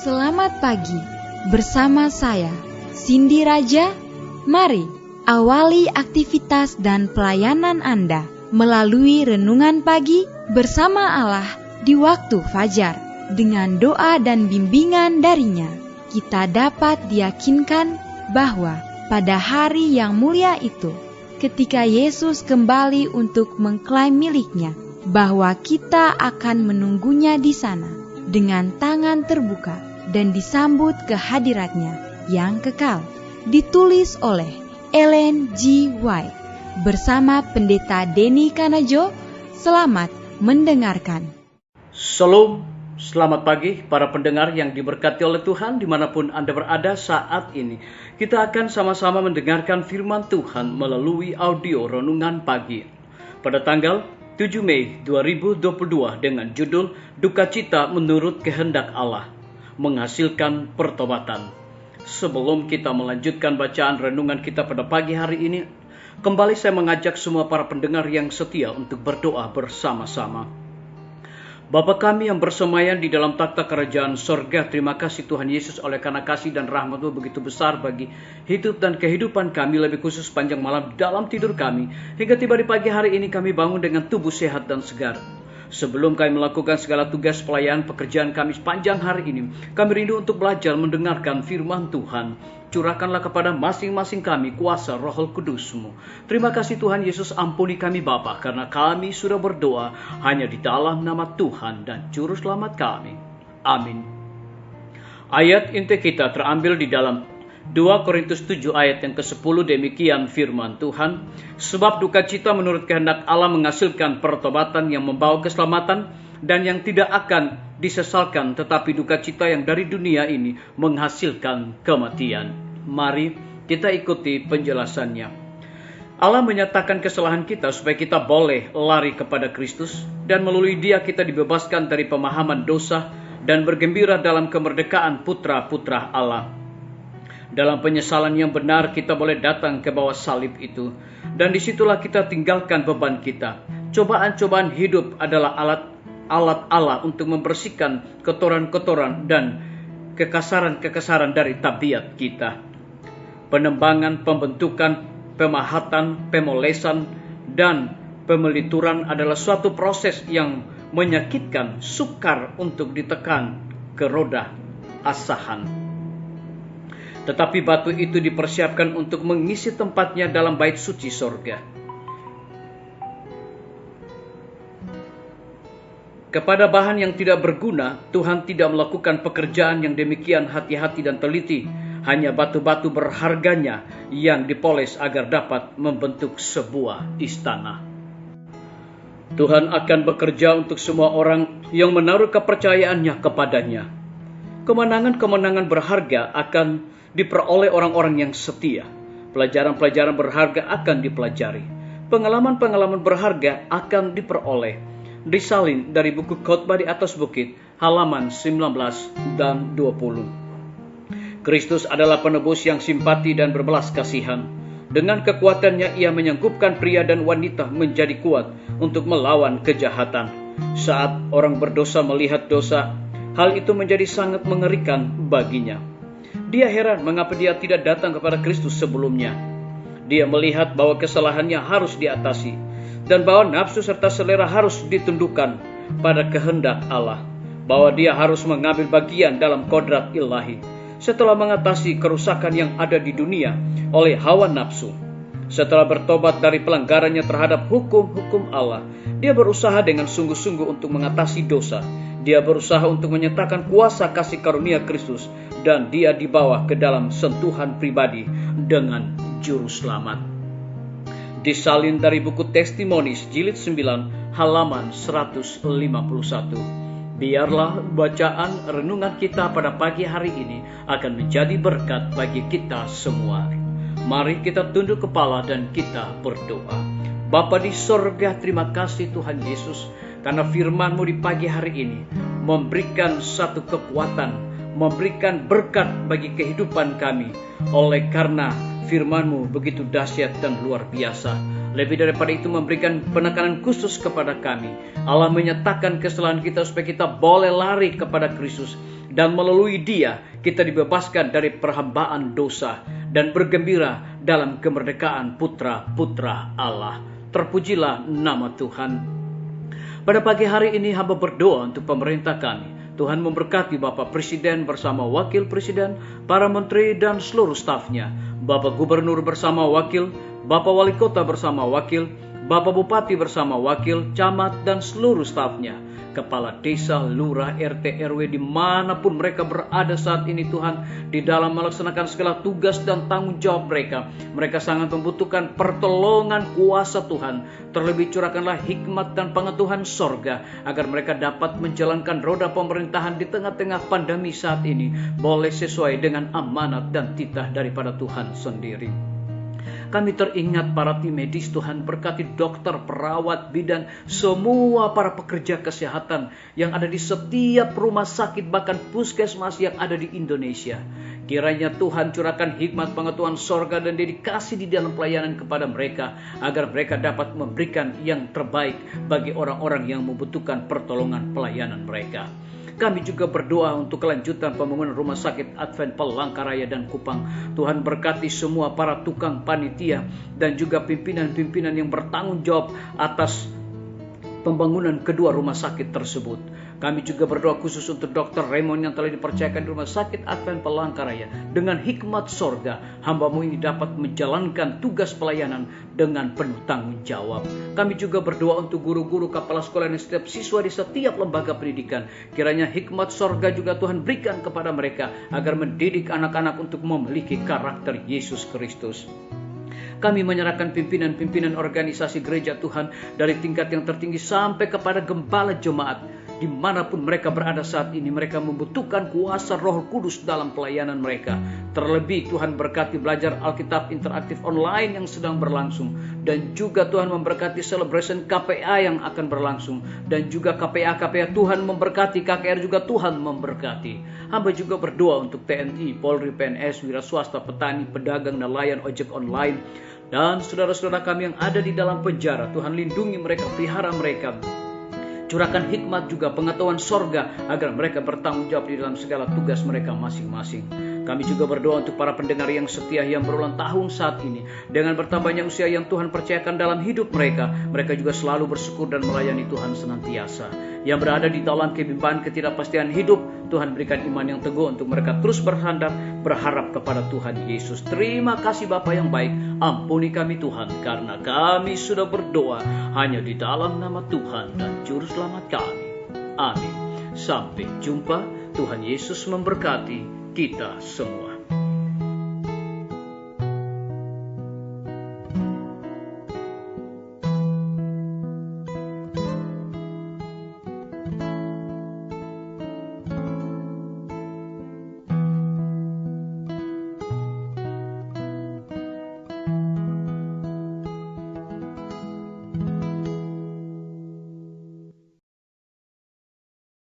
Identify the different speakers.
Speaker 1: Selamat pagi, bersama saya, Cindy Raja. Mari awali aktivitas dan pelayanan Anda melalui renungan pagi bersama Allah di waktu fajar. Dengan doa dan bimbingan darinya, kita dapat diyakinkan bahwa pada hari yang mulia itu, ketika Yesus kembali untuk mengklaim miliknya, bahwa kita akan menunggunya di sana dengan tangan terbuka dan disambut ke hadiratnya yang kekal. Ditulis oleh Ellen G. White bersama Pendeta Denny Kanajo. Selamat mendengarkan.
Speaker 2: Shalom, selamat pagi para pendengar yang diberkati oleh Tuhan dimanapun Anda berada saat ini. Kita akan sama-sama mendengarkan firman Tuhan melalui audio renungan pagi pada tanggal 7 Mei 2022 dengan judul Duka Cita Menurut Kehendak Allah, menghasilkan pertobatan. Sebelum kita melanjutkan bacaan renungan kita pada pagi hari ini, kembali saya mengajak semua para pendengar yang setia untuk berdoa bersama-sama. Bapa kami yang bersemayam di dalam takhta kerajaan sorga, terima kasih Tuhan Yesus oleh karena kasih dan rahmat-Mu begitu besar bagi hidup dan kehidupan kami, lebih khusus panjang malam dalam tidur kami. Hingga tiba di pagi hari ini kami bangun dengan tubuh sehat dan segar. Sebelum kami melakukan segala tugas pelayanan pekerjaan kami sepanjang hari ini, kami rindu untuk belajar mendengarkan firman Tuhan. Curahkanlah kepada masing-masing kami kuasa Roh Kudus-Mu. Terima kasih Tuhan Yesus, ampuni kami Bapa, karena kami sudah berdoa hanya di dalam nama Tuhan dan Juru Selamat kami. Amin. Ayat inti kita terambil di dalam 2 Korintus 7 ayat yang ke-10, demikian firman Tuhan. Sebab duka cita menurut kehendak Allah menghasilkan pertobatan yang membawa keselamatan, dan yang tidak akan disesalkan, tetapi duka cita yang dari dunia ini menghasilkan kematian. Mari kita ikuti penjelasannya. Allah menyatakan kesalahan kita supaya kita boleh lari kepada Kristus, dan melalui Dia kita dibebaskan dari pemahaman dosa dan bergembira dalam kemerdekaan putra-putra Allah. Dalam penyesalan yang benar kita boleh datang ke bawah salib itu, dan disitulah kita tinggalkan beban kita. Cobaan-cobaan hidup adalah alat Allah untuk membersihkan kotoran-kotoran dan kekasaran-kekasaran dari tabiat kita. Penembangan, pembentukan, pemahatan, pemolesan, dan pemelituran adalah suatu proses yang menyakitkan, sukar untuk ditekan ke roda asahan. Tetapi batu itu dipersiapkan untuk mengisi tempatnya dalam bait suci sorga. Kepada bahan yang tidak berguna, Tuhan tidak melakukan pekerjaan yang demikian hati-hati dan teliti. Hanya batu-batu berharganya yang dipoles agar dapat membentuk sebuah istana. Tuhan akan bekerja untuk semua orang yang menaruh kepercayaannya kepadanya. Kemenangan-kemenangan berharga akan diperoleh orang-orang yang setia. Pelajaran-pelajaran berharga akan dipelajari. Pengalaman-pengalaman berharga akan diperoleh. Disalin dari buku Khotbah di atas bukit, halaman 19 dan 20. Kristus adalah penebus yang simpati dan berbelas kasihan. Dengan kekuatannya ia menyanggupkan pria dan wanita menjadi kuat untuk melawan kejahatan. Saat orang berdosa melihat dosa, hal itu menjadi sangat mengerikan baginya. Dia heran mengapa dia tidak datang kepada Kristus sebelumnya. Dia melihat bahwa kesalahannya harus diatasi, dan bahwa nafsu serta selera harus ditundukkan pada kehendak Allah, bahwa dia harus mengambil bagian dalam kodrat ilahi. Setelah mengatasi kerusakan yang ada di dunia oleh hawa nafsu, setelah bertobat dari pelanggarannya terhadap hukum-hukum Allah, dia berusaha dengan sungguh-sungguh untuk mengatasi dosa. Dia berusaha untuk menyatakan kuasa kasih karunia Kristus, dan dia dibawa ke dalam sentuhan pribadi dengan Juru Selamat. Disalin dari buku Testimonies jilid 9 halaman 151. Biarlah bacaan renungan kita pada pagi hari ini akan menjadi berkat bagi kita semua. Mari kita tunduk kepala dan kita berdoa. Bapa di sorga, terima kasih Tuhan Yesus, karena firman-Mu di pagi hari ini memberikan satu kekuatan, memberikan berkat bagi kehidupan kami. Oleh karena firman-Mu begitu dahsyat dan luar biasa. Lebih daripada itu memberikan penekanan khusus kepada kami. Allah menyatakan kesalahan kita supaya kita boleh lari kepada Kristus. Dan melalui Dia kita dibebaskan dari perhambaan dosa dan bergembira dalam kemerdekaan putra-putra Allah. Terpujilah nama Tuhan. Pada pagi hari ini hamba berdoa untuk pemerintah kami. Tuhan memberkati Bapak Presiden bersama Wakil Presiden, para menteri dan seluruh stafnya, Bapak Gubernur bersama wakil, Bapak Wali Kota bersama wakil, Bapak Bupati bersama wakil, camat dan seluruh stafnya, kepala desa, lurah, RT, RW dimanapun mereka berada saat ini Tuhan, di dalam melaksanakan segala tugas dan tanggung jawab mereka. Mereka sangat membutuhkan pertolongan kuasa Tuhan. Terlebih curahkanlah hikmat dan pengetahuan sorga, agar mereka dapat menjalankan roda pemerintahan di tengah-tengah pandemi saat ini, boleh sesuai dengan amanat dan titah daripada Tuhan sendiri. Kami teringat para tim medis, Tuhan berkati dokter, perawat, bidan, semua para pekerja kesehatan yang ada di setiap rumah sakit, bahkan puskesmas yang ada di Indonesia. Kiranya Tuhan curahkan hikmat pengetahuan sorga dan dedikasi di dalam pelayanan kepada mereka, agar mereka dapat memberikan yang terbaik bagi orang-orang yang membutuhkan pertolongan pelayanan mereka. Kami juga berdoa untuk kelanjutan pembangunan rumah sakit Advent Palangkaraya dan Kupang. Tuhan berkati semua para tukang panitia dan juga pimpinan-pimpinan yang bertanggung jawab atas pembangunan kedua rumah sakit tersebut. Kami juga berdoa khusus untuk Dr. Raymond yang telah dipercayakan di Rumah Sakit Advent Palangkaraya. Dengan hikmat sorga, hamba-Mu ini dapat menjalankan tugas pelayanan dengan penuh tanggung jawab. Kami juga berdoa untuk guru-guru, kepala sekolah dan setiap siswa di setiap lembaga pendidikan. Kiranya hikmat sorga juga Tuhan berikan kepada mereka, agar mendidik anak-anak untuk memiliki karakter Yesus Kristus. Kami menyerahkan pimpinan-pimpinan organisasi gereja Tuhan, dari tingkat yang tertinggi sampai kepada gembala jemaat. Dimanapun mereka berada saat ini, mereka membutuhkan kuasa Roh Kudus dalam pelayanan mereka. Terlebih Tuhan berkati belajar Alkitab interaktif online yang sedang berlangsung. Dan juga Tuhan memberkati celebration KPA yang akan berlangsung. Dan juga KPA Tuhan memberkati, KKR juga Tuhan memberkati. Hamba juga berdoa untuk TNI, Polri, PNS, wira swasta, petani, pedagang, nelayan, ojek online, dan saudara-saudara kami yang ada di dalam penjara. Tuhan lindungi mereka, pelihara mereka. Curahkan hikmat juga pengetahuan sorga, agar mereka bertanggung jawab di dalam segala tugas mereka masing-masing. Kami juga berdoa untuk para pendengar yang setia yang berulang tahun saat ini. Dengan bertambahnya usia yang Tuhan percayakan dalam hidup mereka, mereka juga selalu bersyukur dan melayani Tuhan senantiasa. Yang berada di dalam kebimbaan ketidakpastian hidup, Tuhan berikan iman yang teguh untuk mereka terus bersandar, berharap kepada Tuhan Yesus. Terima kasih Bapa yang baik, ampuni kami Tuhan, karena kami sudah berdoa hanya di dalam nama Tuhan dan Juru Selamat kami. Amin. Sampai jumpa. Tuhan Yesus memberkati kita semua.